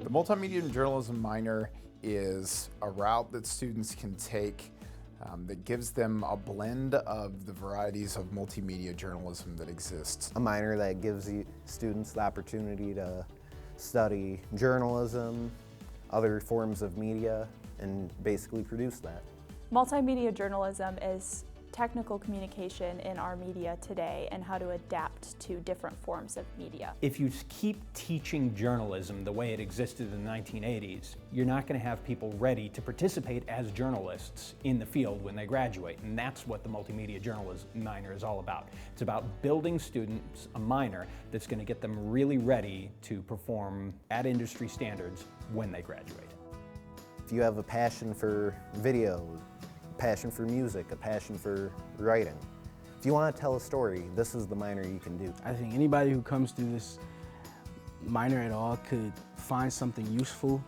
The multimedia and journalism minor is a route that students can take that gives them a blend of the varieties of multimedia journalism that exists. A minor that gives students the opportunity to study journalism, other forms of media, and basically produce that. Multimedia journalism is technical communication in our media today and how to adapt to different forms of media. If you keep teaching journalism the way it existed in the 1980s, you're not going to have people ready to participate as journalists in the field when they graduate, and that's what the multimedia journalism minor is all about. It's about building students a minor that's going to get them really ready to perform at industry standards when they graduate. If you have a passion for video, passion for music, a passion for writing. If you want to tell a story, this is the minor you can do. I think anybody who comes through this minor at all could find something useful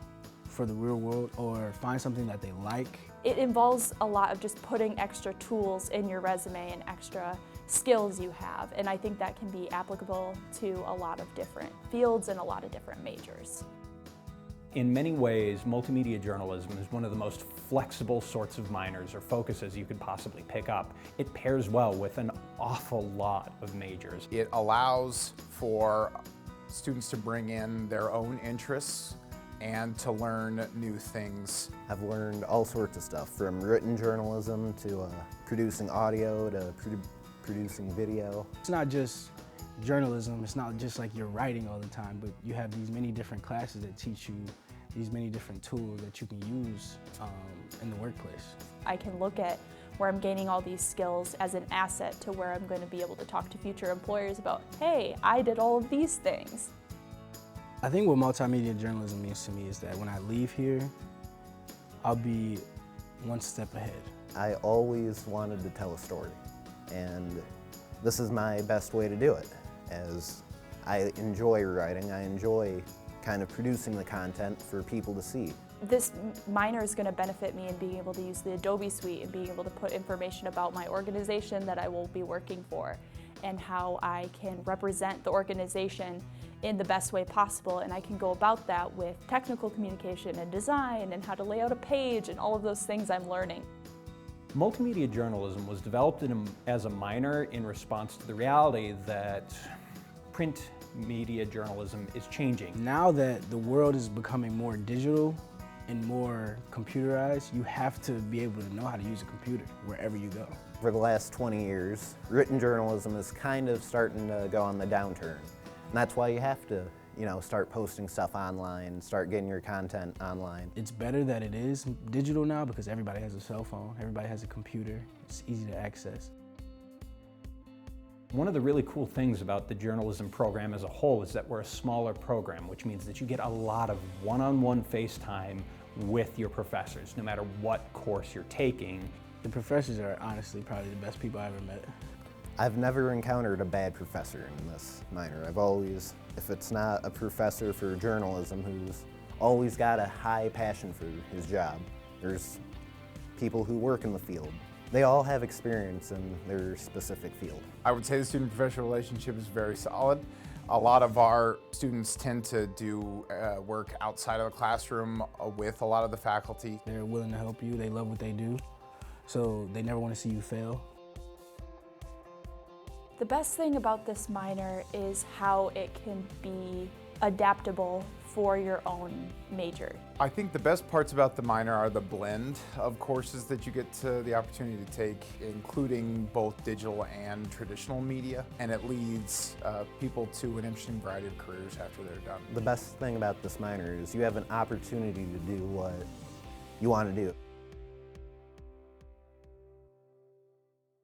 for the real world or find something that they like. It involves a lot of just putting extra tools in your resume and extra skills you have, and I think that can be applicable to a lot of different fields and a lot of different majors. In many ways, multimedia journalism is one of the most flexible sorts of minors or focuses you could possibly pick up. It pairs well with an awful lot of majors. It allows for students to bring in their own interests and to learn new things. I've learned all sorts of stuff, from written journalism to producing audio to producing video. It's not just journalism, it's not just like you're writing all the time, but you have these many different classes that teach you these many different tools that you can use in the workplace. I can look at where I'm gaining all these skills as an asset to where I'm going to be able to talk to future employers about, hey, I did all of these things. I think what multimedia journalism means to me is that when I leave here, I'll be one step ahead. I always wanted to tell a story, and this is my best way to do it, as I enjoy writing, I enjoy kind of producing the content for people to see. This minor is going to benefit me in being able to use the Adobe suite and being able to put information about my organization that I will be working for and how I can represent the organization in the best way possible, and I can go about that with technical communication and design and how to lay out a page and all of those things I'm learning. Multimedia journalism was developed as a minor in response to the reality that print media journalism is changing. Now that the world is becoming more digital and more computerized, you have to be able to know how to use a computer wherever you go. For the last 20 years, written journalism is kind of starting to go on the downturn. And that's why you have to, start posting stuff online, start getting your content online. It's better that it is digital now because everybody has a cell phone, everybody has a computer, it's easy to access. One of the really cool things about the journalism program as a whole is that we're a smaller program, which means that you get a lot of one-on-one face time with your professors, no matter what course you're taking. The professors are honestly probably the best people I've ever met. I've never encountered a bad professor in this minor. I've always, if it's not a professor for journalism who's always got a high passion for his job, there's people who work in the field. They all have experience in their specific field. I would say the student-professor relationship is very solid. A lot of our students tend to do work outside of the classroom with a lot of the faculty. They're willing to help you, they love what they do, so they never want to see you fail. The best thing about this minor is how it can be adaptable for your own major. I think the best parts about the minor are the blend of courses that you get the opportunity to take, including both digital and traditional media, and it leads people to an interesting variety of careers after they're done. The best thing about this minor is you have an opportunity to do what you want to do.